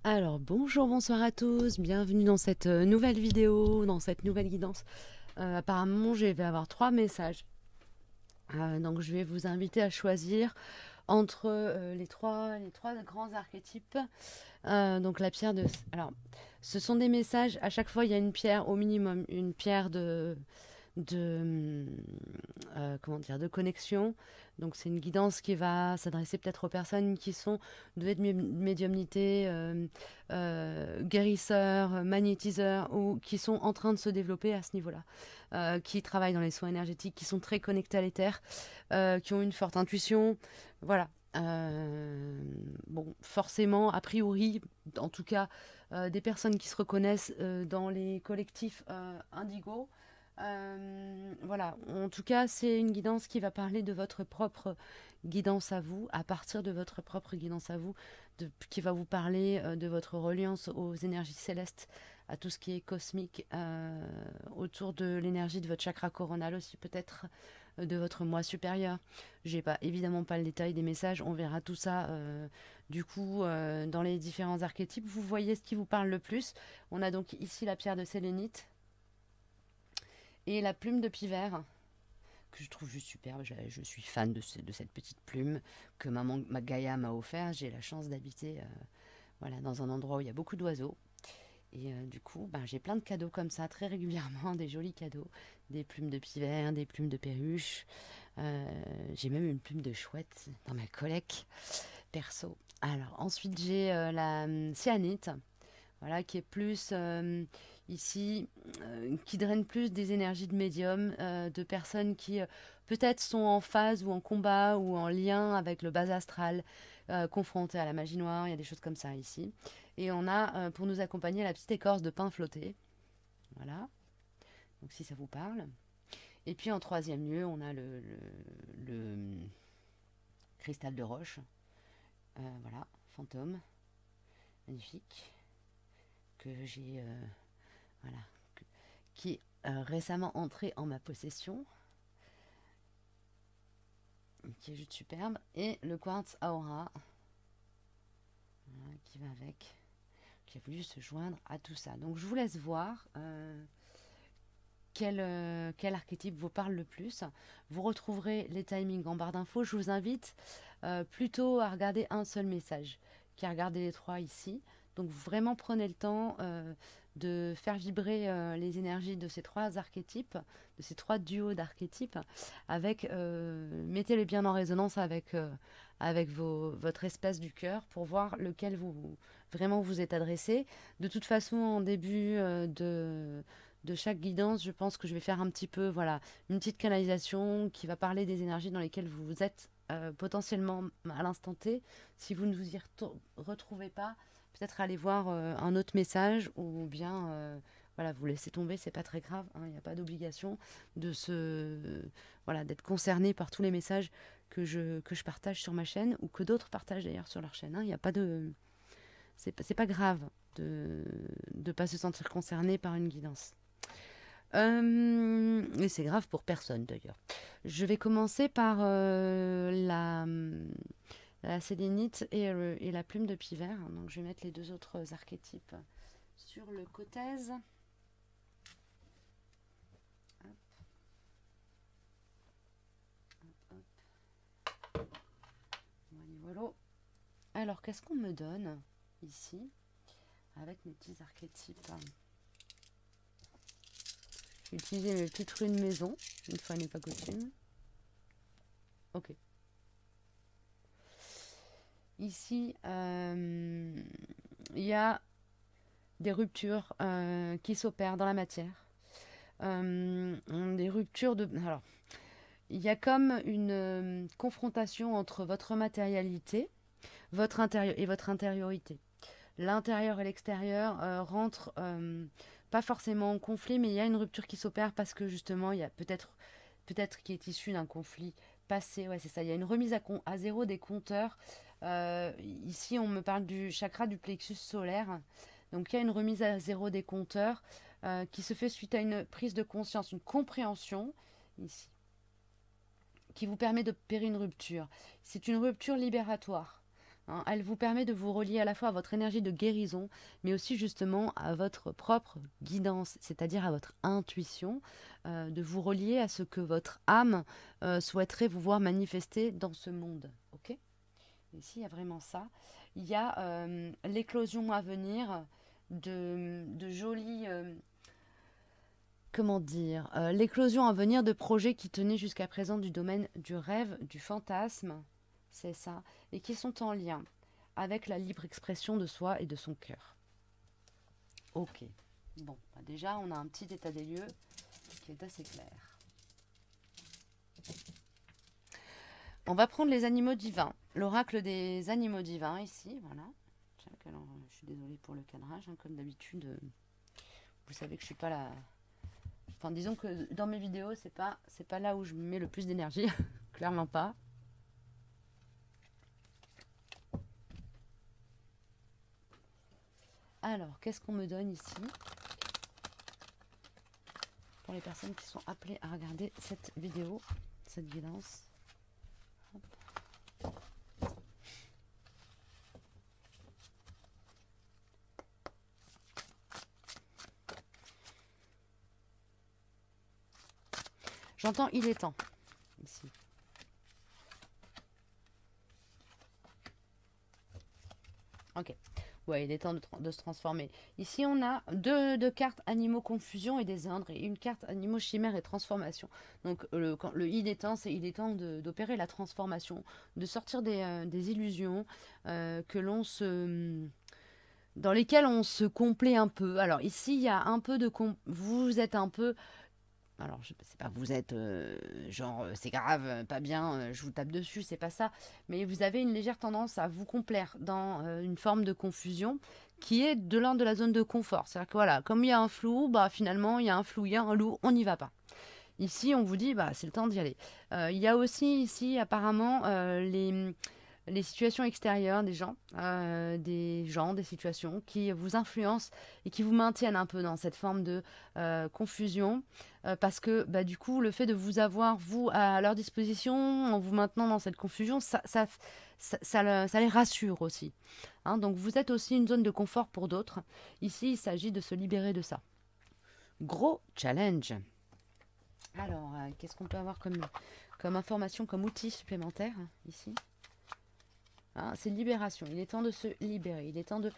Alors bonjour, bonsoir à tous, bienvenue dans cette nouvelle vidéo, dans cette nouvelle guidance. Apparemment je vais avoir 3 messages. Donc je vais vous inviter à choisir entre les trois grands archétypes. Donc la pierre de... Alors ce sont des messages, à chaque fois il y a une pierre, au minimum une pierre de, comment dire, de connexion. Donc c'est une guidance qui va s'adresser peut-être aux personnes qui sont douées de médiumnité, guérisseurs, magnétiseurs, ou qui sont en train de se développer à ce niveau-là, qui travaillent dans les soins énergétiques, qui sont très connectés à l'éther, qui ont une forte intuition. Voilà. Bon, forcément, a priori, en tout cas, des personnes qui se reconnaissent dans les collectifs Indigo. Voilà, en tout cas, c'est une guidance qui va parler de votre propre guidance à vous, à partir de votre propre guidance à vous, qui va vous parler de votre reliance aux énergies célestes, à tout ce qui est cosmique, autour de l'énergie de votre chakra coronal aussi, peut-être de votre moi supérieur. J'ai pas évidemment pas le détail des messages, on verra tout ça du coup dans les différents archétypes. Vous voyez ce qui vous parle le plus. On a donc ici la pierre de sélénite et la plume de pivert, que je trouve juste superbe. Je suis fan de cette petite plume que ma Gaïa m'a offert. J'ai la chance d'habiter voilà, dans un endroit où il y a beaucoup d'oiseaux. Et du coup, ben, j'ai plein de cadeaux comme ça, très régulièrement, des jolis cadeaux. Des plumes de pivert, des plumes de perruche. J'ai même une plume de chouette dans ma collecte perso. Alors, ensuite, j'ai la cyanite, voilà, qui est plus ici, qui draine plus des énergies de médium, de personnes qui peut-être sont en phase ou en combat ou en lien avec le bas astral, confrontées à la magie noire, il y a des choses comme ça ici. Et on a pour nous accompagner la petite écorce de pin flotté, voilà, donc si ça vous parle. Et puis en troisième lieu, on a le cristal de roche, voilà, fantôme, magnifique, que j'ai voilà, qui est récemment entré en ma possession, qui est juste superbe, et le quartz aura, voilà, qui va avec, qui a voulu se joindre à tout ça. Donc je vous laisse voir quel archétype vous parle le plus. Vous retrouverez les timings en barre d'infos. Je vous invite plutôt à regarder un seul message qu'à regarder les trois ici. Donc vraiment prenez le temps de faire vibrer les énergies de ces trois archétypes, de ces trois duos d'archétypes, avec mettez-les bien en résonance avec votre espace du cœur pour voir lequel vraiment vous êtes adressé. De toute façon, en début de chaque guidance, je pense que je vais faire un petit peu, voilà, une petite canalisation qui va parler des énergies dans lesquelles vous êtes potentiellement à l'instant T. Si vous ne vous y retrouvez pas, peut-être aller voir un autre message ou bien voilà, vous laissez tomber, c'est pas très grave, il n'y a pas d'obligation de voilà, d'être concerné par tous les messages que je partage sur ma chaîne ou que d'autres partagent d'ailleurs sur leur chaîne. Il n'y a pas de. C'est pas grave de ne pas se sentir concerné par une guidance. Et c'est grave pour personne d'ailleurs. Je vais commencer par la sélénite et la plume de pivert. Donc je vais mettre les deux autres archétypes sur le cotèse. Voilà. Alors qu'est-ce qu'on me donne ici avec mes petits archétypes? Je vais utiliser mes petites runes maison, une fois n'est pas coutume. Ok. Ici, il y a des ruptures qui s'opèrent dans la matière. Des ruptures de... Alors, il y a comme une confrontation entre votre matérialité votre intérieur et votre intériorité. L'intérieur et l'extérieur rentrent pas forcément en conflit, mais il y a une rupture qui s'opère parce que justement, il y a peut-être qui est issue d'un conflit passé. Ouais, c'est ça. Il y a une remise à zéro des compteurs. Ici, on me parle du chakra du plexus solaire. Donc, il y a une remise à zéro des compteurs qui se fait suite à une prise de conscience, une compréhension ici, qui vous permet d'opérer une rupture. C'est une rupture libératoire. hein. Elle vous permet de vous relier à la fois à votre énergie de guérison, mais aussi justement à votre propre guidance, c'est-à-dire à votre intuition, de vous relier à ce que votre âme souhaiterait vous voir manifester dans ce monde. Ok? Ici, il y a vraiment ça. Il y a l'éclosion à venir de jolis... comment dire, l'éclosion à venir de projets qui tenaient jusqu'à présent du domaine du rêve, du fantasme, c'est ça, et qui sont en lien avec la libre expression de soi et de son cœur. Ok, bon, bah déjà on a un petit état des lieux qui est assez clair. On va prendre les animaux divins, l'oracle des animaux divins ici, voilà. Alors, je suis désolée pour le cadrage, hein, comme d'habitude, vous savez que je suis pas là. Enfin, disons que dans mes vidéos, c'est pas là où je mets le plus d'énergie. Clairement pas. Alors, qu'est-ce qu'on me donne ici pour les personnes qui sont appelées à regarder cette vidéo, cette guidance? J'entends il est temps ici. Ok. Ouais, il est temps de se transformer. Ici, on a deux cartes animaux confusion et désordre et une carte animaux chimère et transformation. Donc, le il est temps, c'est il est temps d'opérer la transformation, de sortir des illusions que l'on se dans lesquelles on se complaît un peu. Alors ici, il y a un peu de... Vous êtes un peu... Alors, je sais pas, vous êtes genre, c'est grave, pas bien, je vous tape dessus, c'est pas ça. Mais vous avez une légère tendance à vous complaire dans une forme de confusion qui est de l'ordre de la zone de confort. C'est-à-dire que voilà, comme il y a un flou, bah finalement, il y a un flou, il y a un loup, on n'y va pas. Ici, on vous dit, bah c'est le temps d'y aller. Il y a aussi ici, apparemment, les situations extérieures des gens, des situations qui vous influencent et qui vous maintiennent un peu dans cette forme de confusion, parce que bah, du coup, le fait de vous avoir, vous, à leur disposition, en vous maintenant dans cette confusion, ça les rassure aussi. Hein. Donc vous êtes aussi une zone de confort pour d'autres. Ici, il s'agit de se libérer de ça. Gros challenge. Alors, qu'est-ce qu'on peut avoir comme information, comme outil supplémentaire ici? Hein, c'est libération. Il est temps de se libérer. Il est temps de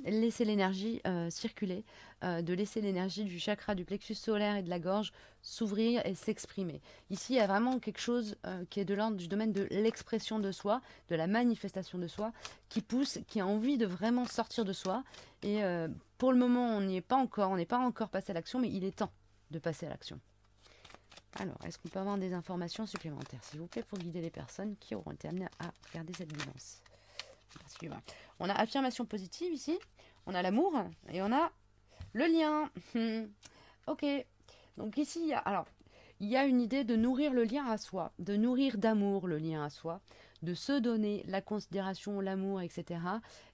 laisser l'énergie circuler, de laisser l'énergie du chakra du plexus solaire et de la gorge s'ouvrir et s'exprimer. Ici, il y a vraiment quelque chose qui est de l'ordre du domaine de l'expression de soi, de la manifestation de soi, qui pousse, qui a envie de vraiment sortir de soi. Et pour le moment, on n'y est pas encore. On n'est pas encore passé à l'action, mais il est temps de passer à l'action. Alors, est-ce qu'on peut avoir des informations supplémentaires, s'il vous plaît, pour guider les personnes qui auront été amenées à regarder cette guidance? On a affirmation positive ici, on a l'amour et on a le lien. Ok, donc ici, il y a une idée de nourrir le lien à soi, de nourrir d'amour le lien à soi, de se donner la considération, l'amour, etc.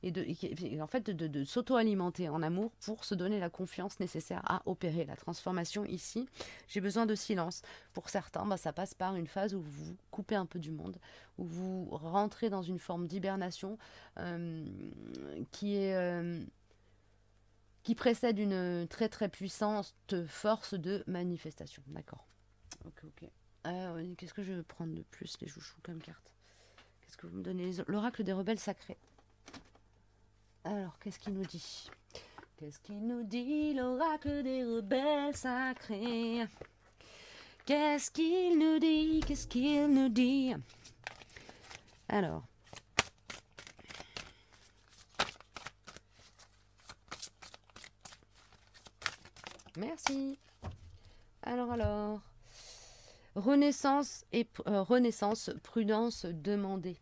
Et en fait, de s'auto-alimenter en amour pour se donner la confiance nécessaire à opérer la transformation ici. J'ai besoin de silence. Pour certains, bah, ça passe par une phase où vous vous coupez un peu du monde, où vous rentrez dans une forme d'hibernation qui est... qui précède une très très puissante force de manifestation. D'accord. Ok, ok. Qu'est-ce que je vais prendre de plus, les chouchous, comme carte? Qu'est-ce que vous me donnez? L'oracle des rebelles sacrés. Alors, qu'est-ce qu'il nous dit? Qu'est-ce qu'il nous dit, l'oracle des rebelles sacrés? Qu'est-ce qu'il nous dit? Qu'est-ce qu'il nous dit? Alors. Merci. Alors. Renaissance, prudence demandée.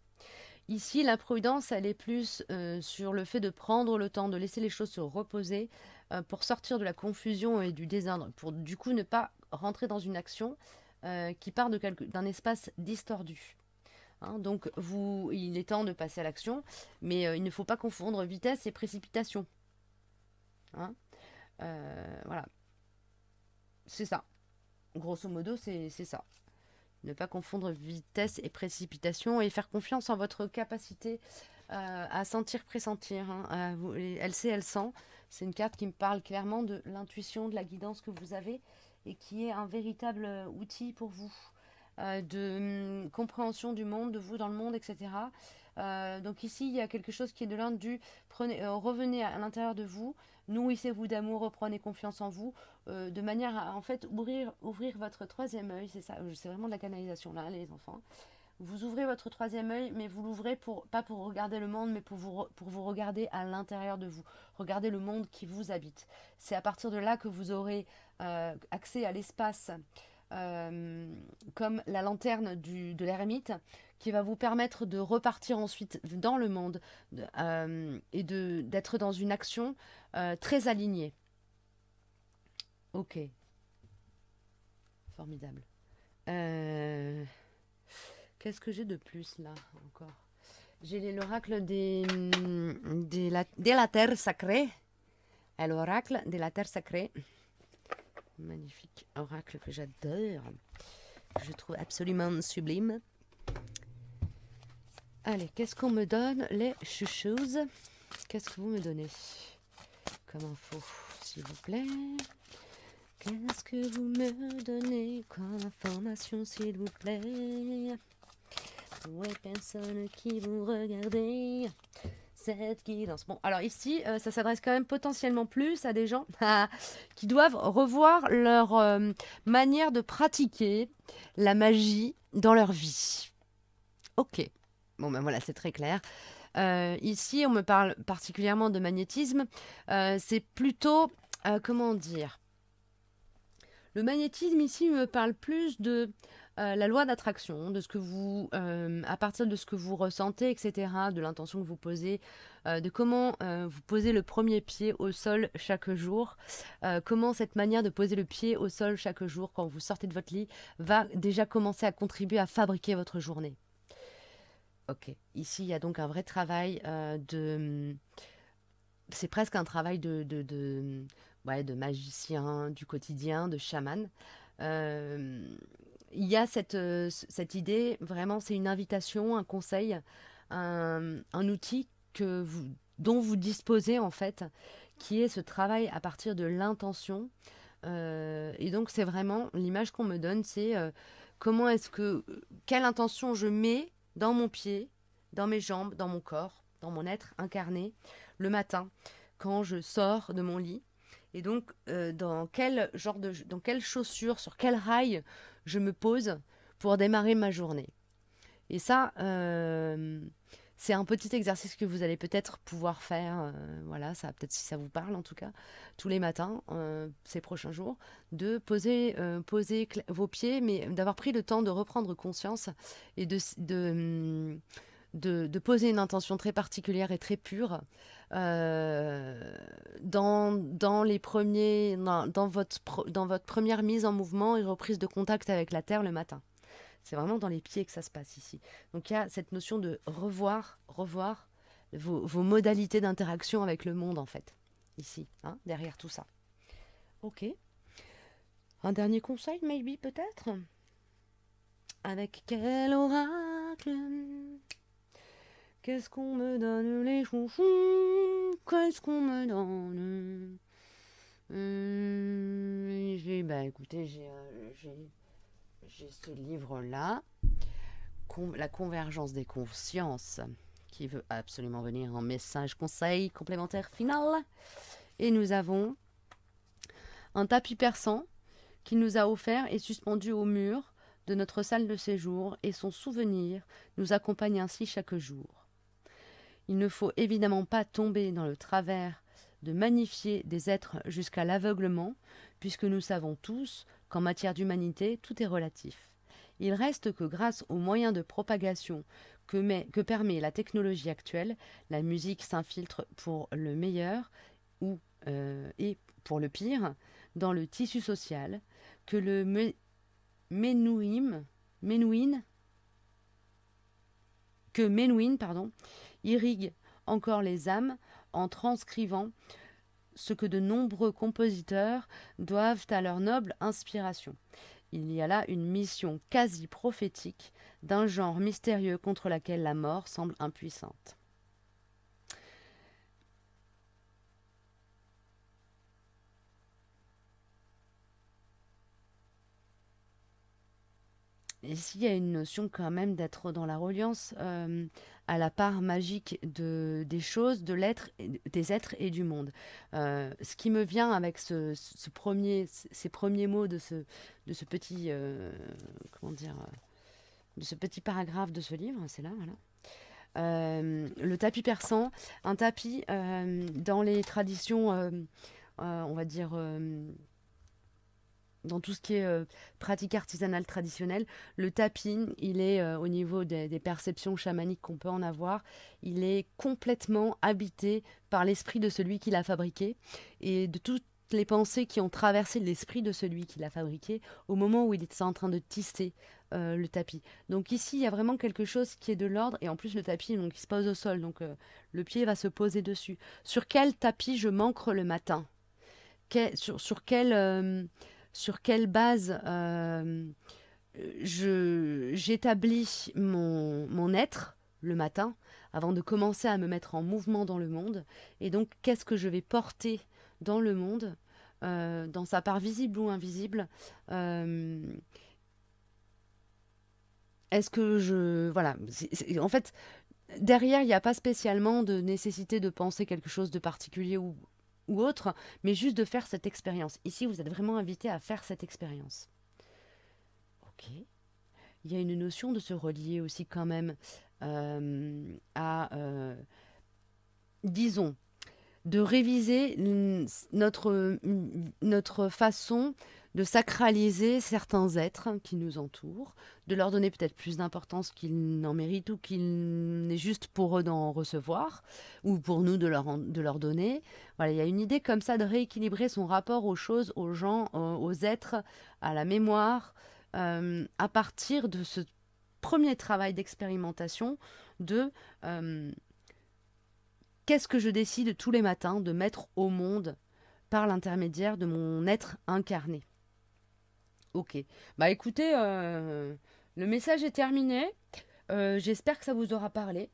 Ici, la prudence, elle est plus sur le fait de prendre le temps, de laisser les choses se reposer pour sortir de la confusion et du désordre, pour du coup ne pas rentrer dans une action qui part d'un espace distordu. Hein, donc, il est temps de passer à l'action, mais il ne faut pas confondre vitesse et précipitation. Hein, voilà, c'est ça. Grosso modo, c'est ça. Ne pas confondre vitesse et précipitation et faire confiance en votre capacité à sentir, pressentir. Hein, elle sait, elle sent. C'est une carte qui me parle clairement de l'intuition, de la guidance que vous avez et qui est un véritable outil pour vous de compréhension du monde, de vous dans le monde, etc. Donc ici, il y a quelque chose qui est de l'ordre du revenez à l'intérieur de vous, nourrissez-vous d'amour, reprenez confiance en vous, de manière à en fait ouvrir votre troisième œil. C'est ça, c'est vraiment de la canalisation là, les enfants. Vous ouvrez votre troisième œil, mais vous l'ouvrez pas pour regarder le monde, mais pour vous regarder à l'intérieur de vous. Regardez le monde qui vous habite. C'est à partir de là que vous aurez accès à l'espace, comme la lanterne de l'ermite, qui va vous permettre de repartir ensuite dans le monde et d'être dans une action très alignée. Ok, formidable. Qu'est-ce que j'ai de plus là encore? J'ai l'oracle de la terre sacrée. L'oracle de la terre sacrée. Magnifique oracle que j'adore. Que je trouve absolument sublime. Allez, qu'est-ce qu'on me donne? Les chouchous. Qu'est-ce que vous me donnez comme info, s'il vous plaît? Qu'est-ce que vous me donnez comme information, s'il vous plaît? Ouais, personne qui vous regardez cette guidance. Bon, alors ici, ça s'adresse quand même potentiellement plus à des gens qui doivent revoir leur manière de pratiquer la magie dans leur vie. Ok, bon ben voilà, c'est très clair. Ici, on me parle particulièrement de magnétisme. C'est plutôt, comment dire? Le magnétisme ici me parle plus de la loi d'attraction, de ce que vous, à partir de ce que vous ressentez, etc., de l'intention que vous posez, de comment vous posez le premier pied au sol chaque jour, comment cette manière de poser le pied au sol chaque jour quand vous sortez de votre lit va déjà commencer à contribuer à fabriquer votre journée. Ok, ici il y a donc un vrai travail c'est presque un travail ouais, de magicien du quotidien, de chaman. Euh, il y a cette idée, vraiment, c'est une invitation, un conseil, un outil dont vous disposez en fait, qui est ce travail à partir de l'intention. Et donc c'est vraiment, l'image qu'on me donne, c'est quelle intention je mets dans mon pied, dans mes jambes, dans mon corps, dans mon être incarné, le matin, quand je sors de mon lit. Et donc, dans quelle chaussure, sur quel rail je me pose pour démarrer ma journée. Et ça, c'est un petit exercice que vous allez peut-être pouvoir faire, voilà, ça peut-être si ça vous parle en tout cas, tous les matins, ces prochains jours, de poser vos pieds, mais d'avoir pris le temps de reprendre conscience et de poser une intention très particulière et très pure dans votre première mise en mouvement et reprise de contact avec la terre le matin. C'est vraiment dans les pieds que ça se passe ici. Donc il y a cette notion de revoir vos modalités d'interaction avec le monde en fait, ici, hein, derrière tout ça. Ok. Un dernier conseil, maybe, peut-être? Avec quel oracle? Qu'est-ce qu'on me donne les chouchous? Qu'est-ce qu'on me donne? Écoutez, j'ai ce livre-là, La convergence des consciences, qui veut absolument venir en message conseil complémentaire final. Et nous avons un tapis persan qu'il nous a offert et suspendu au mur de notre salle de séjour, et son souvenir nous accompagne ainsi chaque jour. Il ne faut évidemment pas tomber dans le travers de magnifier des êtres jusqu'à l'aveuglement, puisque nous savons tous qu'en matière d'humanité, tout est relatif. Il reste que grâce aux moyens de propagation que permet la technologie actuelle, la musique s'infiltre pour le meilleur et pour le pire dans le tissu social, que le Menuhin irrigue encore les âmes en transcrivant ce que de nombreux compositeurs doivent à leur noble inspiration. Il y a là une mission quasi prophétique d'un genre mystérieux contre laquelle la mort semble impuissante. ici, il y a une notion quand même d'être dans la reliance à la part magique des choses, de l'être, des êtres et du monde. Ce qui me vient avec ces premiers mots de ce petit, comment dire, de ce petit paragraphe de ce livre, c'est là, voilà. Le tapis persan, un tapis dans les traditions, on va dire, dans tout ce qui est pratique artisanale traditionnelle, le tapis, il est au niveau des perceptions chamaniques qu'on peut en avoir, il est complètement habité par l'esprit de celui qui l'a fabriqué et de toutes les pensées qui ont traversé l'esprit de celui qui l'a fabriqué au moment où il était en train de tisser le tapis. Donc ici, il y a vraiment quelque chose qui est de l'ordre et en plus le tapis, donc, il se pose au sol, donc le pied va se poser dessus. Sur quel tapis je m'ancre le matin? Sur quelle base j'établis mon être le matin avant de commencer à me mettre en mouvement dans le monde. Et donc, qu'est-ce que je vais porter dans le monde, dans sa part visible ou invisible. Est-ce que je... Voilà. En fait, derrière, il n'y a pas spécialement de nécessité de penser quelque chose de particulier ou autre, mais juste de faire cette expérience. Ici, vous êtes vraiment invité à faire cette expérience. Ok. Il y a une notion de se relier aussi quand même à, disons, de réviser notre façon de sacraliser certains êtres qui nous entourent, de leur donner peut-être plus d'importance qu'ils n'en méritent ou qu'il n'est juste pour eux d'en recevoir, ou pour nous de leur donner. Voilà, il y a une idée comme ça de rééquilibrer son rapport aux choses, aux gens, aux êtres, à la mémoire, à partir de ce premier travail d'expérimentation de qu'est-ce que je décide tous les matins de mettre au monde par l'intermédiaire de mon être incarné. Ok. Bah écoutez, le message est terminé. J'espère que ça vous aura parlé.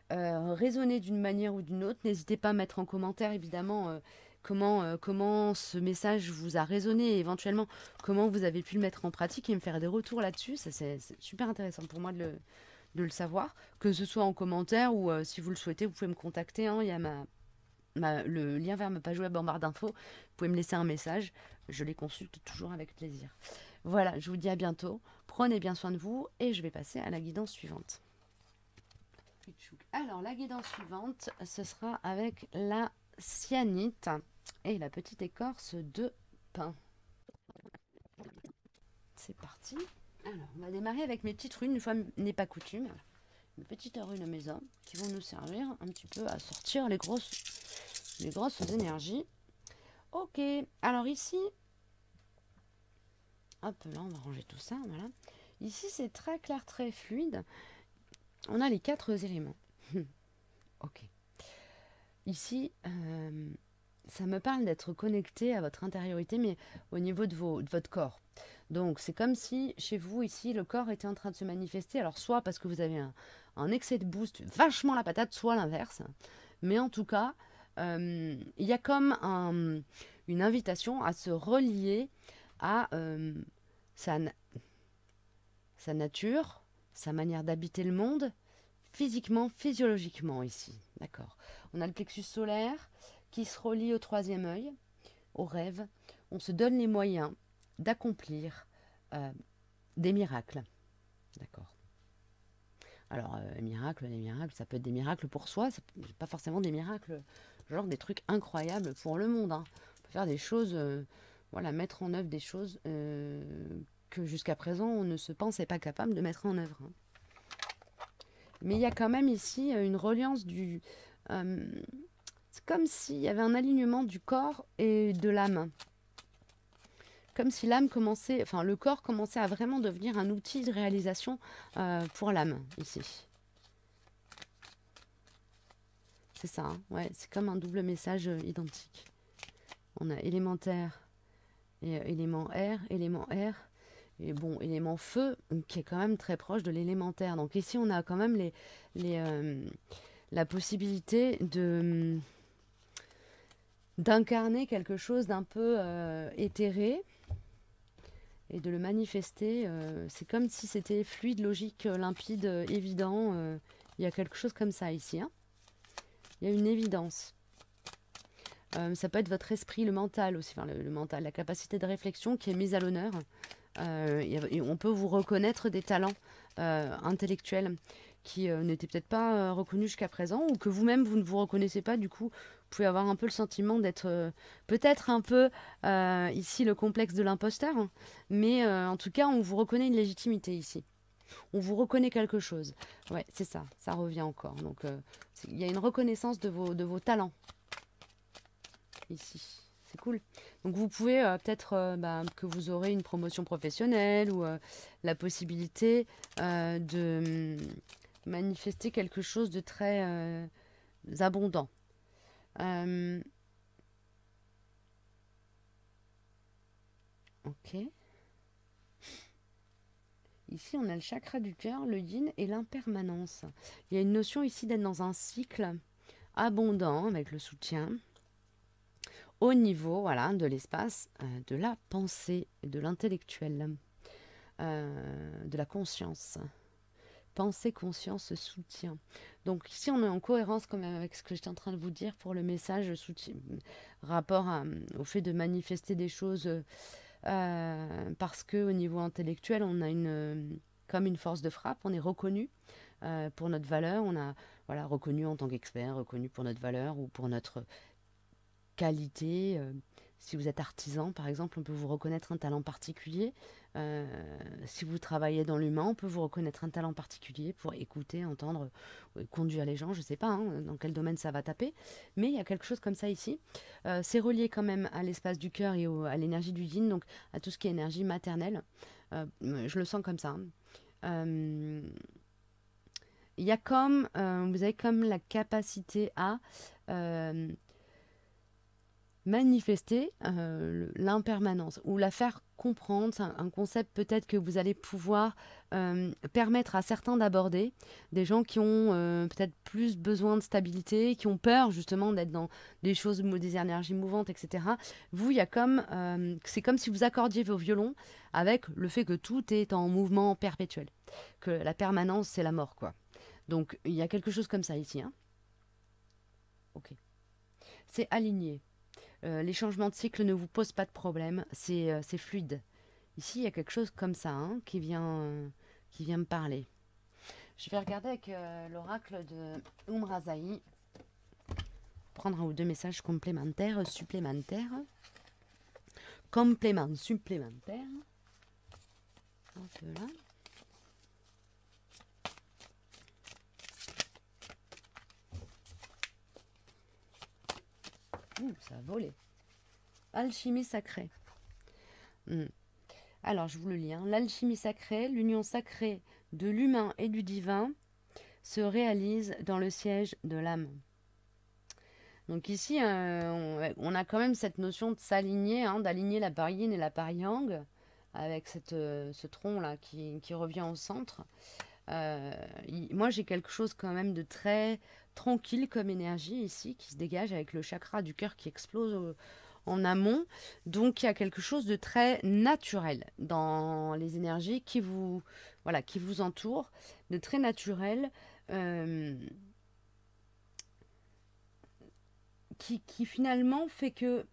Raisonnez d'une manière ou d'une autre. N'hésitez pas à mettre en commentaire évidemment comment ce message vous a résonné et éventuellement comment vous avez pu le mettre en pratique et me faire des retours là-dessus. Ça, c'est super intéressant pour moi de le savoir, que ce soit en commentaire ou si vous le souhaitez, vous pouvez me contacter. Hein. Il y a le lien vers ma page web en barre d'infos. Vous pouvez me laisser un message. Je les consulte toujours avec plaisir. Voilà, je vous dis à bientôt. Prenez bien soin de vous et je vais passer à la guidance suivante. Alors, la guidance suivante, ce sera avec la cyanite et la petite écorce de pin. C'est parti. Alors, on va démarrer avec mes petites runes, une fois n'est pas coutume. Mes petites runes maison qui vont nous servir un petit peu à sortir les grosses énergies. Ok, alors ici, hop là, on va ranger tout ça, voilà. Ici, c'est très clair, très fluide. On a les 4 éléments. Ok. Ici, ça me parle d'être connecté à votre intériorité, mais au niveau de votre corps. Donc, c'est comme si, chez vous, ici, le corps était en train de se manifester. Alors, soit parce que vous avez un excès de boost, vachement la patate, soit l'inverse. Mais en tout cas, il y a comme une invitation à se relier à sa nature, sa manière d'habiter le monde, physiquement, physiologiquement ici. D'accord. On a le plexus solaire qui se relie au 3e œil, au rêve. On se donne les moyens d'accomplir des miracles. D'accord. Alors, les miracles, ça peut être des miracles pour soi, c'est pas forcément des miracles, genre des trucs incroyables pour le monde. Hein. On peut faire des choses, voilà, mettre en œuvre des choses que jusqu'à présent on ne se pensait pas capable de mettre en œuvre. Hein. Mais il y a quand même ici une reliance du... c'est comme s'il y avait un alignement du corps et de l'âme. Comme si l'âme commençait... Enfin, le corps commençait à vraiment devenir un outil de réalisation pour l'âme, ici. C'est ça, hein, ouais, c'est comme un double message identique. On a élémentaire et élément R, et bon, élément feu, qui est quand même très proche de l'élémentaire. Donc ici, on a quand même la possibilité d'incarner quelque chose d'un peu éthéré et de le manifester. C'est comme si c'était fluide, logique, limpide, évident. Il y a quelque chose comme ça ici, hein. Il y a une évidence. Ça peut être votre esprit, le mental aussi, enfin le mental, la capacité de réflexion qui est mise à l'honneur. On peut vous reconnaître des talents intellectuels qui n'étaient peut-être pas reconnus jusqu'à présent, ou que vous-même vous ne vous reconnaissez pas. Du coup, vous pouvez avoir un peu le sentiment d'être peut-être un peu ici le complexe de l'imposteur, hein. Mais en tout cas, on vous reconnaît une légitimité ici. On vous reconnaît quelque chose. Ouais, c'est ça, ça revient encore. Donc, il y a une reconnaissance de vos talents ici. C'est cool. Donc vous pouvez peut-être que vous aurez une promotion professionnelle ou la possibilité de manifester quelque chose de très abondant. Ok. Ici, on a le chakra du cœur, le yin et l'impermanence. Il y a une notion ici d'être dans un cycle abondant avec le soutien au niveau, voilà, de l'espace, de la pensée, de l'intellectuel, de la conscience. Pensée, conscience, soutien. Donc ici, on est en cohérence quand même avec ce que j'étais en train de vous dire pour le message soutien, rapport au fait de manifester des choses parce que au niveau intellectuel, on a comme une force de frappe, on est reconnu pour notre valeur, on a voilà, reconnu en tant qu'expert, reconnu pour notre valeur ou pour notre qualité. Si vous êtes artisan, par exemple, on peut vous reconnaître un talent particulier. Si vous travaillez dans l'humain, on peut vous reconnaître un talent particulier pour écouter, entendre, conduire les gens. Je ne sais pas dans quel domaine ça va taper, mais il y a quelque chose comme ça ici. C'est relié quand même à l'espace du cœur et à l'énergie du yin, donc à tout ce qui est énergie maternelle. Je le sens comme ça. Il y a comme, vous avez comme la capacité à manifester l'impermanence ou la faire comprendre. C'est un concept peut-être que vous allez pouvoir permettre à certains d'aborder, des gens qui ont peut-être plus besoin de stabilité, qui ont peur justement d'être dans des choses, des énergies mouvantes, etc. Vous, il y a comme, c'est comme si vous accordiez vos violons avec le fait que tout est en mouvement perpétuel, que la permanence c'est la mort, quoi. Donc il y a quelque chose comme ça ici, hein. Ok, c'est aligné. Les changements de cycle ne vous posent pas de problème, c'est fluide. Ici, il y a quelque chose comme ça hein, qui vient me parler. Je vais regarder avec l'oracle de Umrazaï, prendre un ou deux messages complémentaires, supplémentaires. Complément supplémentaire. Un peu là. Ça a volé. Alchimie sacrée. Alors, je vous le lis. Hein. L'alchimie sacrée, l'union sacrée de l'humain et du divin, se réalise dans le siège de l'âme. Donc ici, on a quand même cette notion de s'aligner, hein, d'aligner la part yin et la part yang, avec ce tronc-là qui revient au centre. Moi, j'ai quelque chose quand même de très tranquille comme énergie ici, qui se dégage avec le chakra du cœur qui explose en amont. Donc, il y a quelque chose de très naturel dans les énergies voilà, qui vous entourent, de très naturel, qui finalement fait que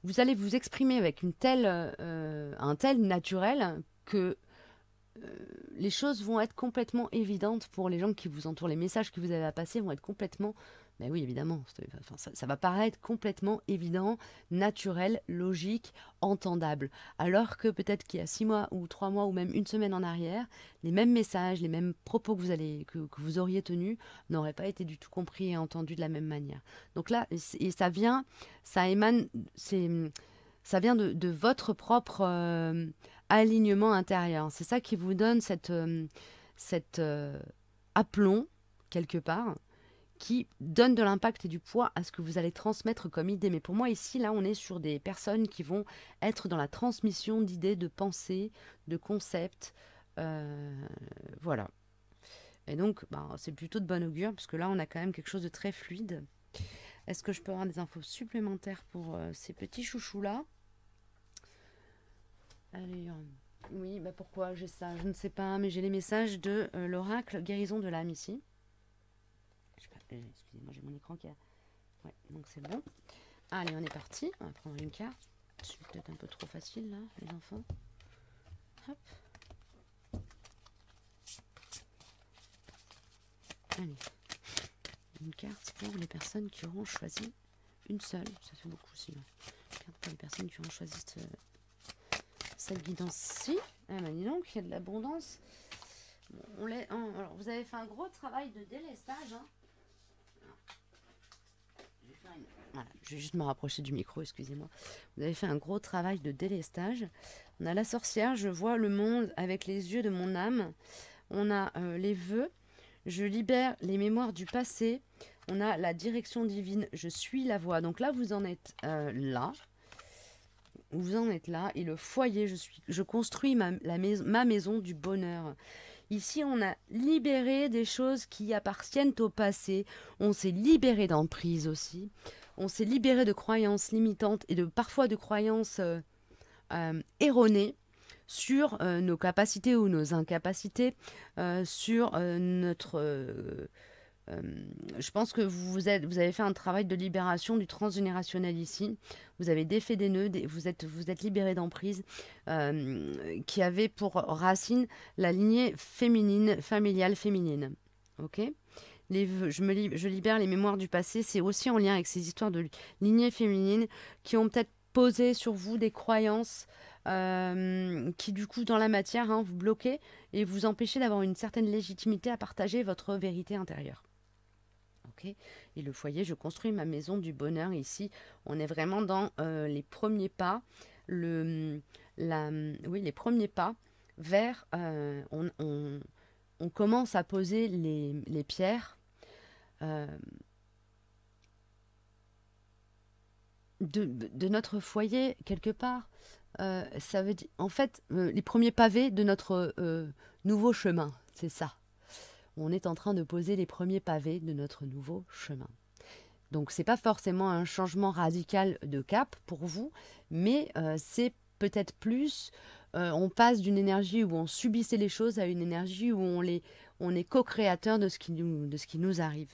vous allez vous exprimer avec un tel naturel que les choses vont être complètement évidentes pour les gens qui vous entourent. Les messages que vous avez à passer vont être complètement... Ben oui, évidemment, ça va paraître complètement évident, naturel, logique, entendable. Alors que peut-être qu'il y a 6 mois ou 3 mois ou même une semaine en arrière, les mêmes messages, les mêmes propos que vous auriez tenus n'auraient pas été du tout compris et entendus de la même manière. Donc là, et ça émane, ça vient de votre propre alignement intérieur. C'est ça qui vous donne cet aplomb, quelque part, qui donne de l'impact et du poids à ce que vous allez transmettre comme idée. Mais pour moi, ici, là, on est sur des personnes qui vont être dans la transmission d'idées, de pensées, de concepts. Voilà. Et donc, c'est plutôt de bon augure, parce que là, on a quand même quelque chose de très fluide. Est-ce que je peux avoir des infos supplémentaires pour ces petits chouchous-là ? Allez, oui, bah pourquoi j'ai ça? Je ne sais pas, mais j'ai les messages de l'oracle guérison de l'âme ici. Je sais pas, excusez-moi, j'ai mon écran qui a... Ouais, donc c'est bon. Allez, on est parti. On va prendre une carte. Je suis peut-être un peu trop facile là, les enfants. Hop. Allez. Une carte pour les personnes qui auront choisi une seule. Ça fait beaucoup sinon. Une carte pour les personnes qui auront choisi cette guidance-ci. Ah bah dis donc, il y a de l'abondance. Bon, alors, vous avez fait un gros travail de délestage. Hein. Voilà, je vais juste me rapprocher du micro, excusez-moi. Vous avez fait un gros travail de délestage. On a la sorcière, je vois le monde avec les yeux de mon âme. On a les vœux, je libère les mémoires du passé. On a la direction divine, je suis la voie. Donc là, vous en êtes là. Vous en êtes là. Et le foyer, je construis ma maison du bonheur. Ici, on a libéré des choses qui appartiennent au passé. On s'est libéré d'emprise aussi. On s'est libéré de croyances limitantes et parfois de croyances erronées sur nos capacités ou nos incapacités, sur notre... je pense que vous avez fait un travail de libération du transgénérationnel ici. Vous avez défait des nœuds, vous êtes libéré d'emprise qui avait pour racine la lignée féminine, familiale féminine. Ok. Je libère les mémoires du passé. C'est aussi en lien avec ces histoires de lignée féminine qui ont peut-être posé sur vous des croyances qui du coup dans la matière vous bloquez et vous empêchez d'avoir une certaine légitimité à partager votre vérité intérieure. Okay. Et le foyer, je construis ma maison du bonheur ici. On est vraiment dans les premiers pas, les premiers pas vers. On commence à poser les pierres de notre foyer quelque part. Ça veut dire, en fait, les premiers pavés de notre nouveau chemin, c'est ça. On est en train de poser les premiers pavés de notre nouveau chemin. Donc c'est pas forcément un changement radical de cap pour vous, mais c'est peut-être plus, on passe d'une énergie où on subissait les choses à une énergie où on est co-créateur de ce qui nous arrive.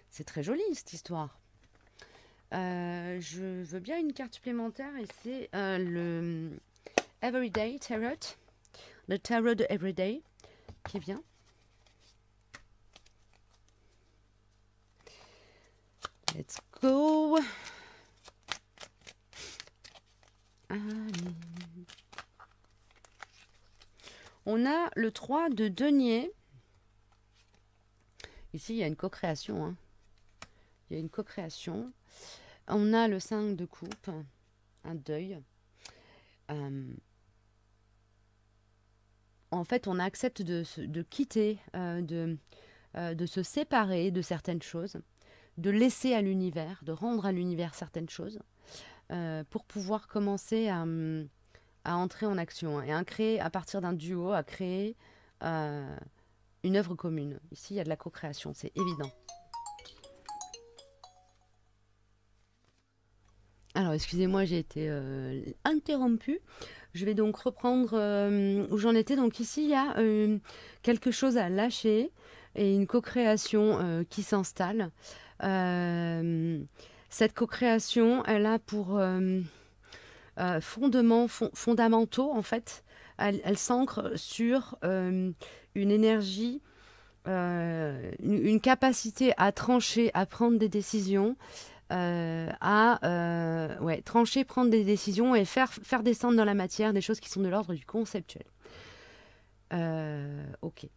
C'est très joli cette histoire. Je veux bien une carte supplémentaire et c'est le Everyday Tarot, le Tarot de Everyday qui vient. Let's go. On a le 3 de denier. Ici, il y a une co-création. Hein. Il y a une co-création. On a le 5 de coupe, un deuil. En fait, on accepte de quitter, de se séparer de certaines choses, de laisser à l'univers, de rendre à l'univers certaines choses, pour pouvoir commencer à entrer en action et à créer, à partir d'un duo, à créer une œuvre commune. Ici, il y a de la co-création, c'est évident. Alors, excusez-moi, j'ai été interrompue. Je vais donc reprendre où j'en étais. Donc ici, il y a quelque chose à lâcher et une co-création qui s'installe. Cette co-création, elle a pour fondamentaux, en fait. Elle s'ancre sur une énergie, une capacité à trancher, à prendre des décisions, trancher, prendre des décisions et faire descendre dans la matière des choses qui sont de l'ordre du conceptuel. Ok.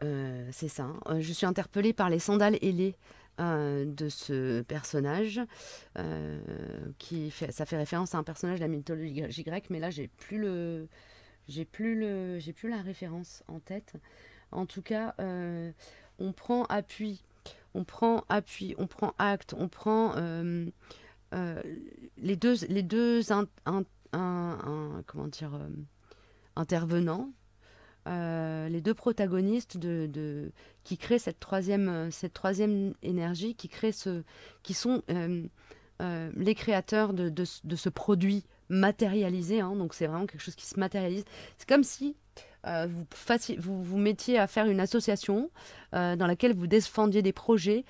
C'est ça. Je suis interpellée par les sandales ailées de ce personnage ça fait référence à un personnage de la mythologie grecque, mais là j'ai plus la référence en tête. En tout cas, on prend appui, on prend acte, on prend les deux intervenants, les deux protagonistes qui créent cette troisième énergie, qui sont les créateurs de ce produit matérialisé, hein, donc c'est vraiment quelque chose qui se matérialise. C'est comme si vous mettiez à faire une association dans laquelle vous défendiez des projets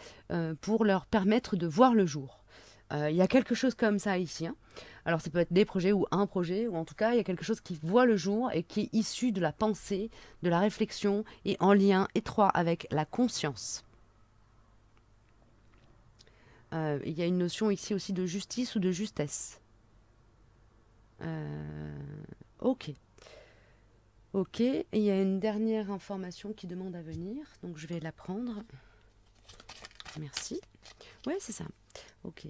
pour leur permettre de voir le jour. Il y a quelque chose comme ça ici, hein. Alors ça peut être des projets ou un projet, ou en tout cas il y a quelque chose qui voit le jour et qui est issu de la pensée, de la réflexion et en lien étroit avec la conscience. Il y a une notion ici aussi de justice ou de justesse. Ok. Ok, et il y a une dernière information qui demande à venir, donc je vais la prendre. Merci. Ouais, c'est ça. Ok.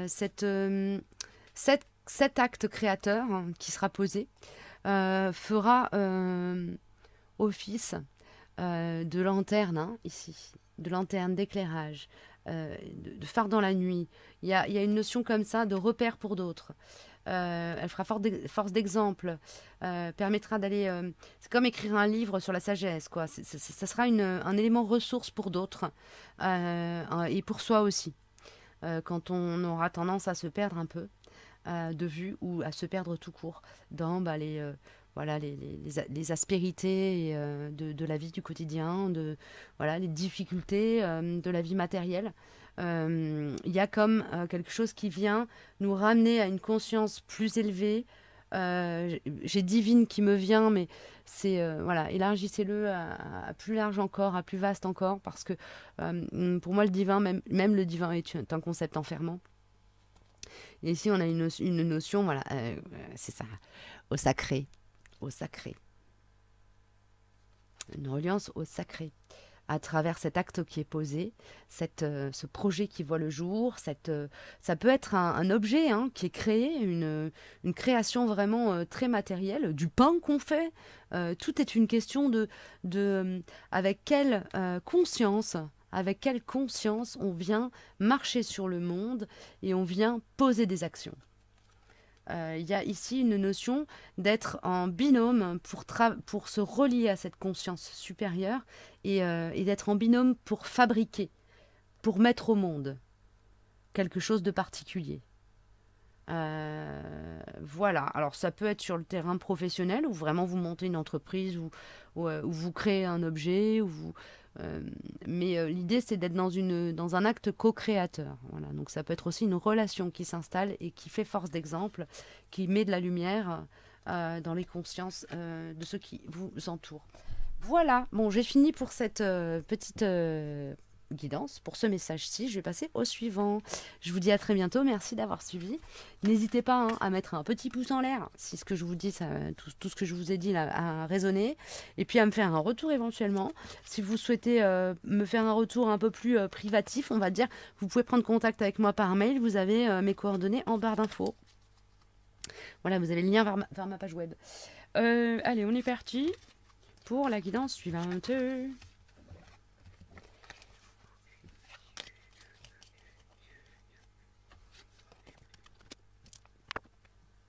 Cet acte créateur hein, qui sera posé fera office de lanterne, hein, ici, de lanterne d'éclairage, de phare dans la nuit. Il y a une notion comme ça de repère pour d'autres. Elle fera force d'exemple, permettra d'aller... c'est comme écrire un livre sur la sagesse, quoi. Ça sera un élément ressource pour d'autres et pour soi aussi. Quand on aura tendance à se perdre un peu de vue ou à se perdre tout court dans voilà, les aspérités de la vie du quotidien, voilà, les difficultés de la vie matérielle. Il y a comme quelque chose qui vient nous ramener à une conscience plus élevée. J'ai divine qui me vient, mais c'est voilà, élargissez-le à plus large encore, à plus vaste encore, parce que pour moi le divin, même le divin est un concept enfermant. Et ici on a une notion, voilà, c'est ça, au sacré, au sacré, une reliance au sacré à travers cet acte qui est posé, ce projet qui voit le jour, ça peut être un objet hein, qui est créé, une création vraiment très matérielle, du pain qu'on fait. Tout est une question avec quelle conscience, avec quelle conscience on vient marcher sur le monde et on vient poser des actions. Il y a ici une notion d'être en binôme pour se relier à cette conscience supérieure et d'être en binôme pour fabriquer, pour mettre au monde quelque chose de particulier. Voilà, alors ça peut être sur le terrain professionnel où vraiment vous montez une entreprise où vous créez un objet, mais l'idée c'est d'être dans un acte co-créateur. Voilà. Donc ça peut être aussi une relation qui s'installe et qui fait force d'exemple, qui met de la lumière dans les consciences de ceux qui vous entourent. Voilà, bon j'ai fini pour cette petite guidance, pour ce message-ci. Je vais passer au suivant. Je vous dis à très bientôt, merci d'avoir suivi. N'hésitez pas hein, à mettre un petit pouce en l'air si ce que je vous dis, tout ce que je vous ai dit là, a résonné. Et puis à me faire un retour éventuellement. Si vous souhaitez me faire un retour un peu plus privatif, on va dire, vous pouvez prendre contact avec moi par mail. Vous avez mes coordonnées en barre d'infos. Voilà, vous avez le lien vers ma page web. Allez, on est parti pour la guidance suivante.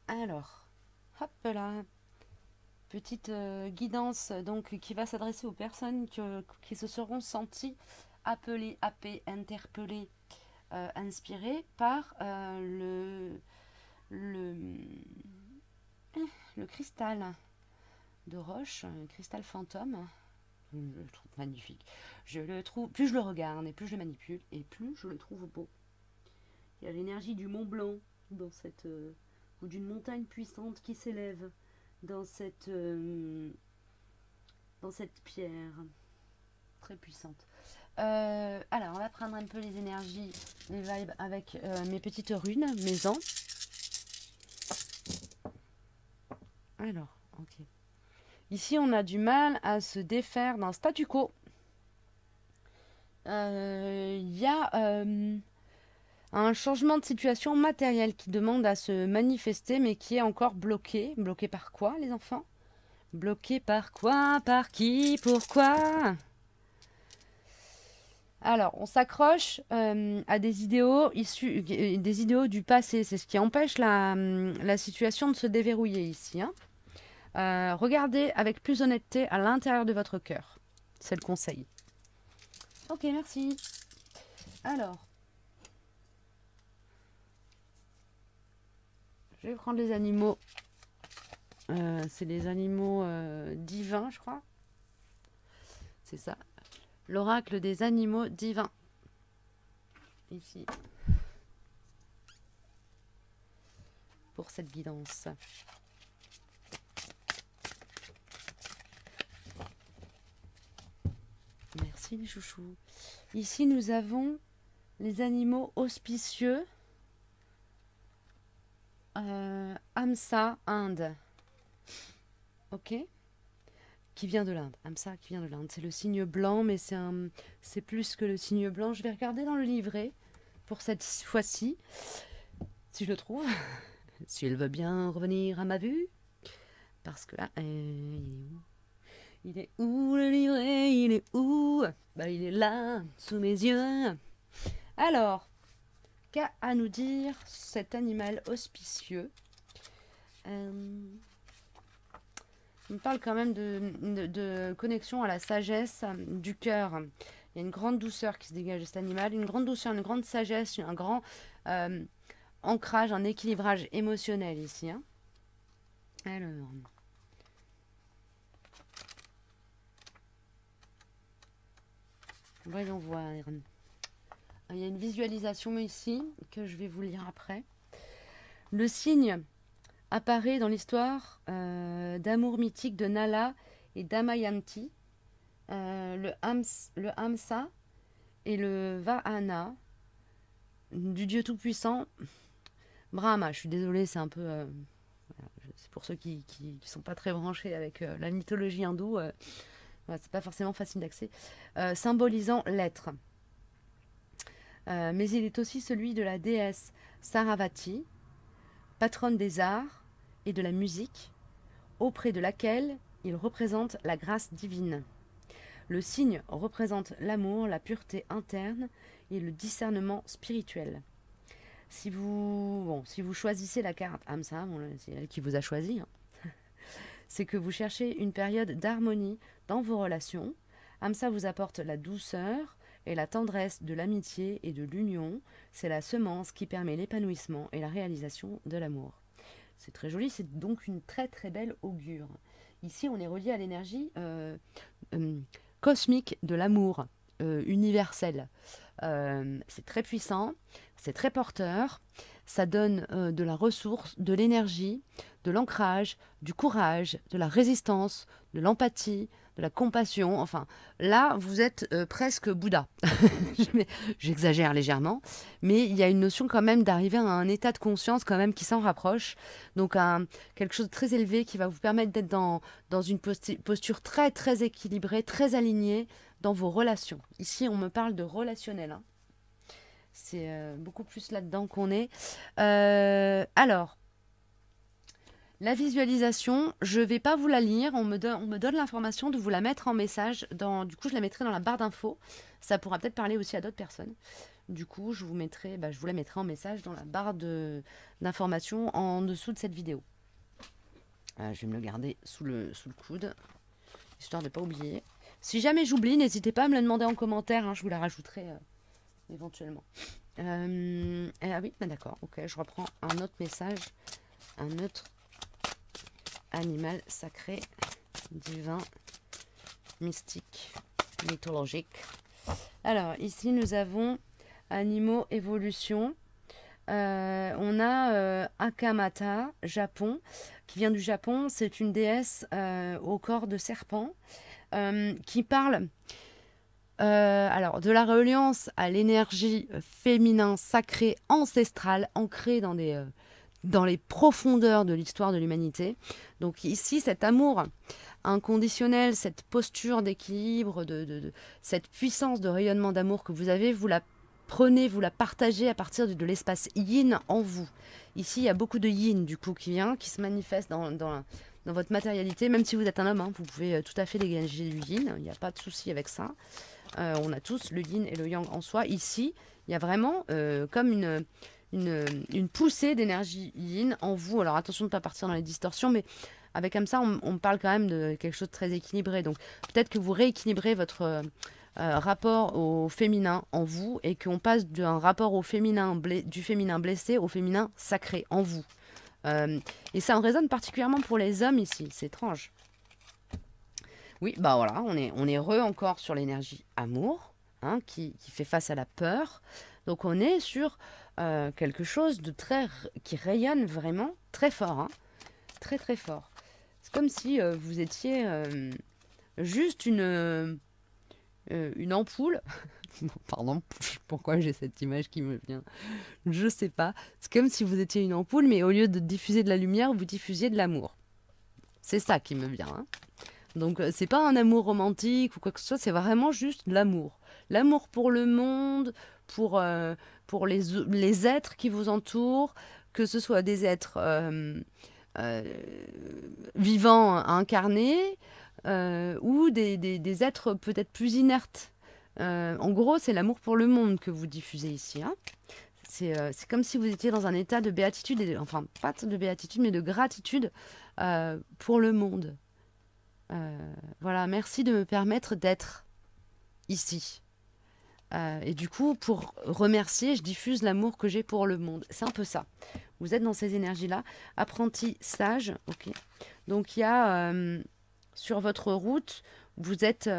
Alors, hop là, petite guidance donc qui va s'adresser aux personnes qui se seront senties appelées, happées, interpellées, inspirées par le, le cristal de roche, le cristal fantôme. Je le trouve magnifique. Je le trouve, plus je le regarde et plus je le manipule et plus je le trouve beau. Il y a l'énergie du Mont Blanc dans cette ou d'une montagne puissante qui s'élève dans cette pierre très puissante. Alors, on va prendre un peu les énergies, les vibes avec mes petites runes, mes ans. Alors, ok. Ici, on a du mal à se défaire d'un statu quo. Il y a un changement de situation matérielle qui demande à se manifester, mais qui est encore bloqué. Bloqué par quoi, les enfants? Bloqué par quoi? Par qui? Pourquoi? Alors, on s'accroche à des idéaux issus, des idéaux du passé. C'est ce qui empêche la situation de se déverrouiller ici. Hein. Regardez avec plus honnêteté à l'intérieur de votre cœur. C'est le conseil. Ok, merci. Alors, Je vais prendre les animaux. C'est les animaux divins, je crois. C'est ça. L'oracle des animaux divins. Ici. Pour cette guidance. Merci les chouchous. Ici, nous avons les animaux auspicieux. Amsa, Inde. Ok. Qui vient de l'Inde. Amsa qui vient de l'Inde. C'est le signe blanc, mais c'est plus que le signe blanc. Je vais regarder dans le livret pour cette fois-ci, si je le trouve. Si elle veut bien revenir à ma vue. Parce que là, il est où le livret? Il est où? Bah, il est là, sous mes yeux. Alors, qu'a à nous dire cet animal auspicieux? On parle quand même de connexion à la sagesse du cœur. Il y a une grande douceur qui se dégage de cet animal, une grande douceur, une grande sagesse, un grand ancrage, un équilibrage émotionnel ici. Hein. Alors, voyons voir. Il y a une visualisation ici que je vais vous lire après. Le signe apparaît dans l'histoire d'amour mythique de Nala et Damayanti, le Hamsa et le Vahana du dieu tout-puissant Brahma. Je suis désolée, c'est un peu... c'est pour ceux qui sont pas très branchés avec la mythologie hindoue, c'est pas forcément facile d'accès. Symbolisant l'être. Mais il est aussi celui de la déesse Saravati, patronne des arts et de la musique, auprès de laquelle il représente la grâce divine. Le signe représente l'amour, la pureté interne et le discernement spirituel. Si vous choisissez la carte Hamsa, c'est elle qui vous a choisi, hein, c'est que vous cherchez une période d'harmonie dans vos relations. Hamsa vous apporte la douceur et la tendresse de l'amitié et de l'union. C'est la semence qui permet l'épanouissement et la réalisation de l'amour. C'est très joli, c'est donc une très très belle augure. Ici, on est relié à l'énergie cosmique de l'amour universel. C'est très puissant, c'est très porteur, ça donne de la ressource, de l'énergie, de l'ancrage, du courage, de la résistance, de l'empathie, de la compassion. Enfin, là, vous êtes presque Bouddha. J'exagère légèrement, mais il y a une notion quand même d'arriver à un état de conscience quand même qui s'en rapproche. Donc, quelque chose de très élevé qui va vous permettre d'être dans une posture très, très équilibrée, très alignée dans vos relations. Ici, on me parle de relationnel. Hein. C'est beaucoup plus là-dedans qu'on est. Alors, la visualisation, je ne vais pas vous la lire. On me donne l'information de vous la mettre en message. Du coup, je la mettrai dans la barre d'infos. Ça pourra peut-être parler aussi à d'autres personnes. Du coup, je vous la mettrai en message dans la barre d'informations en dessous de cette vidéo. Je vais me le garder sous le coude, histoire de ne pas oublier. Si jamais j'oublie, n'hésitez pas à me le demander en commentaire. Hein, je vous la rajouterai éventuellement. Ah oui, d'accord. Ok, je reprends un autre message. Un autre animal sacré, divin, mystique, mythologique. Alors, ici, nous avons animaux évolution. On a Akamata, Japon, qui vient du Japon. C'est une déesse au corps de serpent qui parle alors de la reliance à l'énergie féminin sacrée ancestrale ancrée dans les profondeurs de l'histoire de l'humanité. Donc ici, cet amour inconditionnel, cette posture d'équilibre, cette puissance de rayonnement d'amour que vous avez, vous la prenez, vous la partagez à partir de l'espace yin en vous. Ici, il y a beaucoup de yin du coup qui se manifeste dans votre matérialité. Même si vous êtes un homme, hein, vous pouvez tout à fait dégager du yin, il n'y a pas de souci avec ça. On a tous le yin et le yang en soi. Ici, il y a vraiment comme une poussée d'énergie yin en vous. Alors attention de ne pas partir dans les distorsions, mais avec comme ça, on parle quand même de quelque chose de très équilibré. Donc peut-être que vous rééquilibrez votre rapport au féminin en vous et qu'on passe d'un rapport au féminin du féminin blessé au féminin sacré en vous. Et ça en résonne particulièrement pour les hommes ici, c'est étrange. Oui, bah voilà, on est encore sur l'énergie amour, hein, qui fait face à la peur. Donc on est sur quelque chose de qui rayonne vraiment très fort, hein, très très fort. C'est comme si vous étiez juste une ampoule. Pardon, pourquoi j'ai cette image qui me vient? Je sais pas. C'est comme si vous étiez une ampoule, mais au lieu de diffuser de la lumière, vous diffusiez de l'amour. C'est ça qui me vient, hein. Donc c'est pas un amour romantique ou quoi que ce soit, c'est vraiment juste de l'amour. L'amour pour le monde, pour les êtres qui vous entourent, que ce soit des êtres euh, vivants, incarnés, ou des êtres peut-être plus inertes. En gros, c'est l'amour pour le monde que vous diffusez ici, hein. C'est comme si vous étiez dans un état de béatitude, enfin pas de béatitude, mais de gratitude pour le monde. Voilà, merci de me permettre d'être ici. Et du coup, pour remercier, je diffuse l'amour que j'ai pour le monde. C'est un peu ça. Vous êtes dans ces énergies-là. Apprenti sage, ok. Donc il y a sur votre route, vous êtes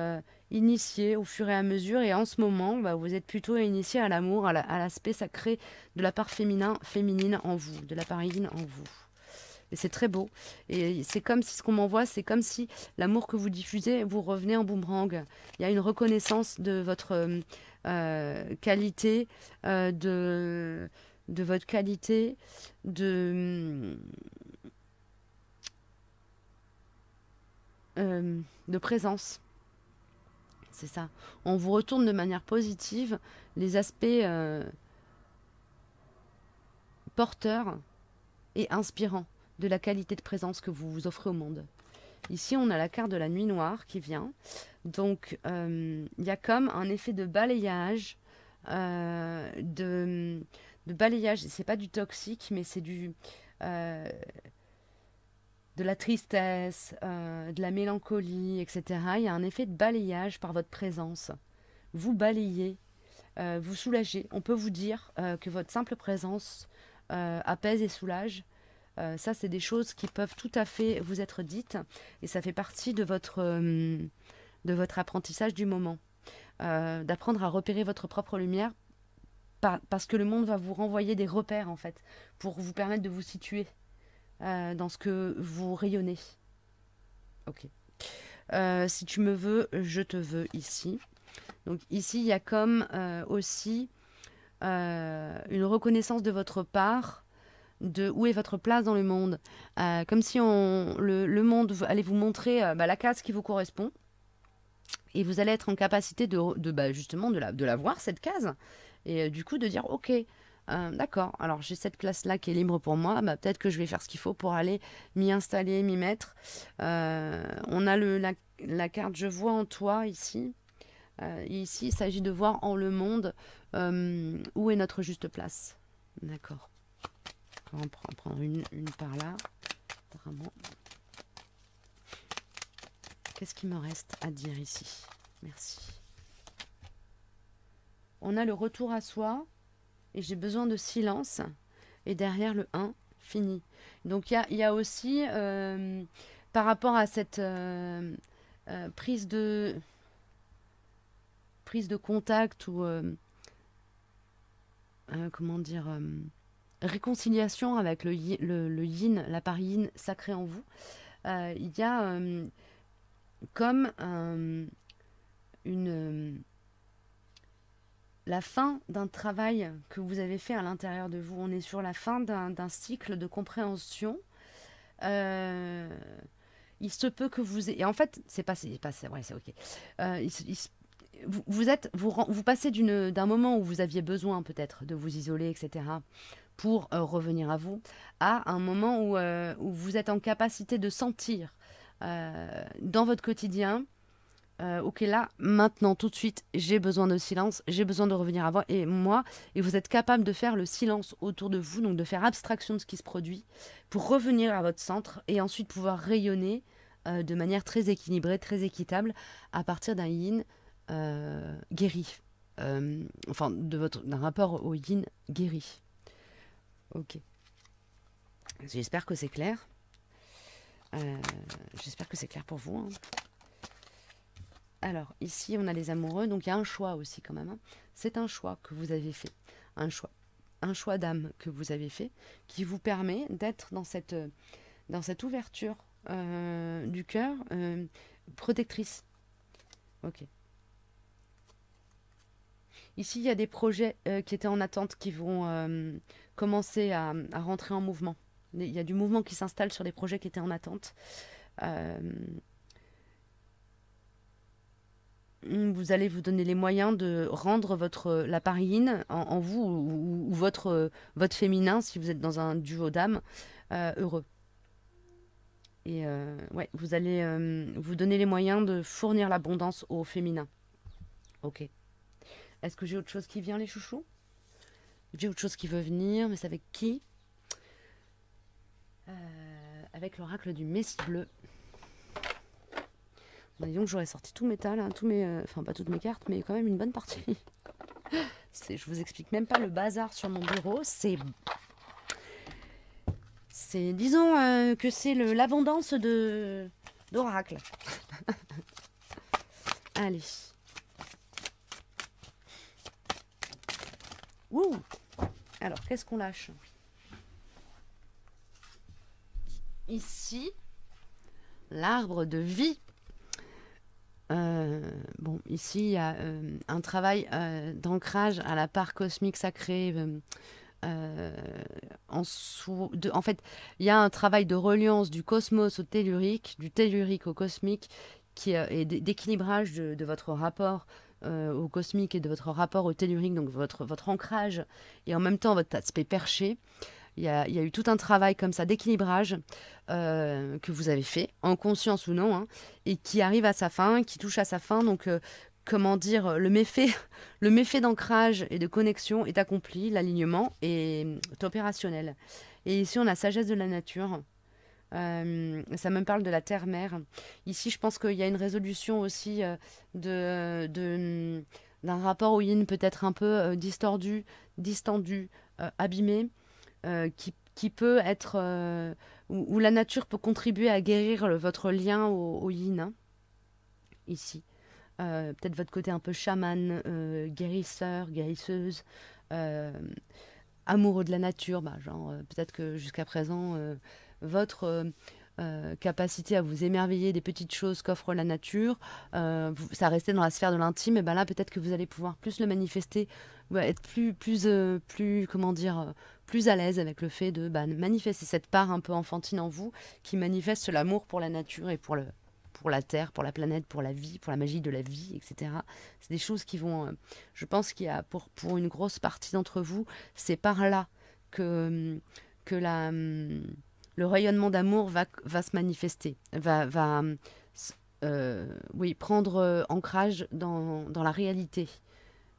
initié au fur et à mesure. Et en ce moment, bah, vous êtes plutôt initié à l'amour, à l'aspect sacré de la part féminine en vous, de la part yin en vous. Et c'est très beau. Et c'est comme si ce qu'on m'envoie, c'est comme si l'amour que vous diffusez, vous revenez en boomerang. Il y a une reconnaissance de votre qualité, de votre qualité, de présence. C'est ça. On vous retourne de manière positive les aspects porteurs et inspirants de la qualité de présence que vous vous offrez au monde. Ici, on a la carte de la nuit noire qui vient. Donc, il y a comme un effet de balayage, de balayage. C'est pas du toxique, mais c'est de la tristesse, de la mélancolie, etc. Il y a un effet de balayage par votre présence. Vous balayez, vous soulagez. On peut vous dire que votre simple présence apaise et soulage. Ça, c'est des choses qui peuvent tout à fait vous être dites et ça fait partie de votre apprentissage du moment. D'apprendre à repérer votre propre lumière parce que le monde va vous renvoyer des repères en fait pour vous permettre de vous situer dans ce que vous rayonnez. Ok. Si tu me veux, je te veux ici. Donc ici, il y a comme aussi une reconnaissance de votre part de où est votre place dans le monde. Comme si le monde allait vous montrer la case qui vous correspond. Et vous allez être en capacité justement de la voir, cette case. Et du coup, de dire, ok, d'accord, alors j'ai cette place-là qui est libre pour moi. Bah, peut-être que je vais faire ce qu'il faut pour aller m'y installer, m'y mettre. On a la carte Je vois en toi ici. Ici, il s'agit de voir en le monde où est notre juste place. D'accord. On va en prendre une par là. Vraiment. Qu'est-ce qu'il me reste à dire ici? Merci. On a le retour à soi et j'ai besoin de silence. Et derrière le 1, fini. Donc il y a aussi, par rapport à cette prise de contact ou, comment dire, réconciliation avec le yin, la part yin sacrée en vous, il y a comme la fin d'un travail que vous avez fait à l'intérieur de vous. On est sur la fin d'un cycle de compréhension. Il se peut que vous ayez... Et en fait, c'est pas ouais, c'est ok. Vous passez d'un moment où vous aviez besoin peut-être de vous isoler, etc., pour revenir à vous, à un moment où vous êtes en capacité de sentir dans votre quotidien, ok, là, maintenant, tout de suite, j'ai besoin de silence, j'ai besoin de revenir à moi, et vous êtes capable de faire le silence autour de vous, donc de faire abstraction de ce qui se produit, pour revenir à votre centre, et ensuite pouvoir rayonner de manière très équilibrée, très équitable, à partir d'un yin guéri. Enfin, d'un rapport au yin guéri. Ok. J'espère que c'est clair. J'espère que c'est clair pour vous, hein. Alors, ici, on a les amoureux. Donc, il y a un choix aussi quand même, hein. C'est un choix que vous avez fait. Un choix d'âme que vous avez fait qui vous permet d'être dans cette ouverture du cœur protectrice. Ok. Ici, il y a des projets qui étaient en attente qui vont commencer à rentrer en mouvement. Il y a du mouvement qui s'installe sur les projets qui étaient en attente. Euh, vous allez vous donner les moyens de rendre la pareilline en vous ou votre féminin, si vous êtes dans un duo d'âme, heureux. Et ouais, vous allez vous donner les moyens de fournir l'abondance au féminin. Ok. Est-ce que j'ai autre chose qui vient, les chouchous? J'ai autre chose qui veut venir, mais c'est avec qui? Avec l'oracle du Messie bleu. Bah, disons que j'aurais sorti tous mes tas, hein, enfin pas toutes mes cartes, mais quand même une bonne partie. Je vous explique même pas le bazar sur mon bureau. Disons que c'est l'abondance d'oracle. Allez. Ouh. Alors, qu'est-ce qu'on lâche? Ici, l'arbre de vie. Bon, ici, il y a un travail d'ancrage à la part cosmique sacrée. En fait, il y a un travail de reliance du cosmos au tellurique, du tellurique au cosmique, et d'équilibrage de votre rapport au cosmique et de votre rapport au tellurique, donc votre ancrage, et en même temps votre aspect perché. Il y a eu tout un travail comme ça d'équilibrage que vous avez fait, en conscience ou non, hein, et qui arrive à sa fin, qui touche à sa fin. Donc, comment dire, le méfait, le méfait d'ancrage et de connexion est accompli, l'alignement est opérationnel. Et ici, on a sagesse de la nature. Ça me parle de la terre-mère. Ici, je pense qu'il y a une résolution aussi d'un rapport au yin peut-être un peu distordu, distendu, abîmé. Qui peut être où la nature peut contribuer à guérir votre lien au yin, hein, ici. Peut-être votre côté un peu chaman, guérisseur, guérisseuse, amoureux de la nature, bah, genre peut-être que jusqu'à présent votre capacité à vous émerveiller des petites choses qu'offre la nature, ça restait dans la sphère de l'intime, et ben là peut-être que vous allez pouvoir plus le manifester, être plus comment dire, plus à l'aise avec le fait de manifester cette part un peu enfantine en vous qui manifeste l'amour pour la nature et pour la terre, pour la planète, pour la vie, pour la magie de la vie, etc. C'est des choses qui vont, je pense qu'il y a pour une grosse partie d'entre vous, c'est par là que le rayonnement d'amour va se manifester, oui, prendre ancrage dans la réalité.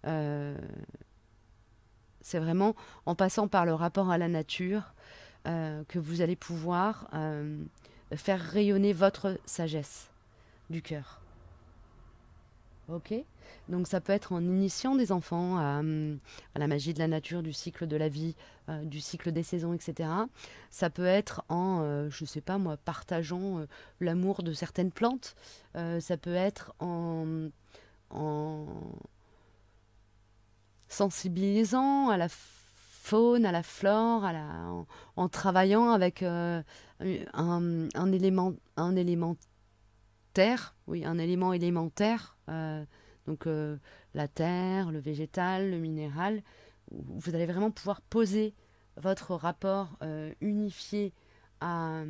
Euh, c'est vraiment en passant par le rapport à la nature que vous allez pouvoir faire rayonner votre sagesse du cœur. Ok. Donc ça peut être en initiant des enfants à la magie de la nature, du cycle de la vie, du cycle des saisons, etc. Ça peut être en, je sais pas moi, partageant l'amour de certaines plantes. Ça peut être en sensibilisant à la faune, à la flore, en travaillant avec un élément terre, oui, un élément élémentaire, donc la terre, le végétal, le minéral. Vous allez vraiment pouvoir poser votre rapport unifié à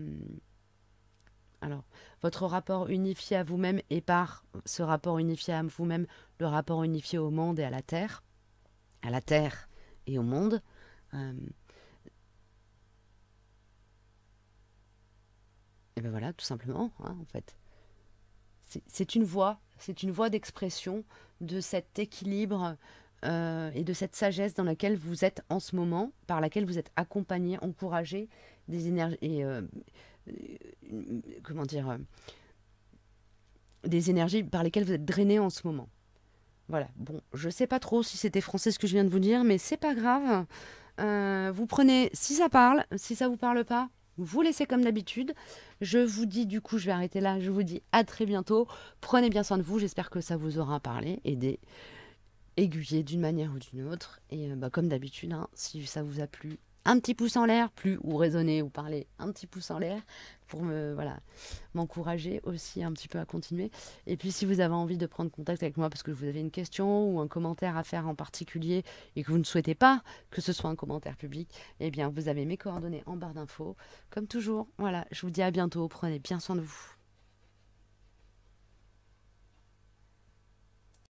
alors votre rapport unifié à vous-même, et par ce rapport unifié à vous-même, le rapport unifié au monde et à la terre et au monde. Et ben voilà, tout simplement, hein, en fait. C'est une voie d'expression de cet équilibre et de cette sagesse dans laquelle vous êtes en ce moment, par laquelle vous êtes accompagné, encouragé, des énergies et comment dire, des énergies par lesquelles vous êtes drainé en ce moment. Voilà. Bon, je sais pas trop si c'était français ce que je viens de vous dire, mais c'est pas grave. Vous prenez, si ça parle, si ça vous parle pas, vous laisser comme d'habitude. Je vous dis, du coup, je vais arrêter là. Je vous dis à très bientôt. Prenez bien soin de vous. J'espère que ça vous aura parlé, aidé, aiguillé d'une manière ou d'une autre. Et comme d'habitude, hein, si ça vous a plu, un petit pouce en l'air, plus ou raisonner ou parler, un petit pouce en l'air pour m'encourager aussi un petit peu à continuer. Et puis si vous avez envie de prendre contact avec moi parce que vous avez une question ou un commentaire à faire en particulier et que vous ne souhaitez pas que ce soit un commentaire public, eh bien vous avez mes coordonnées en barre d'infos. Comme toujours, voilà, je vous dis à bientôt, prenez bien soin de vous.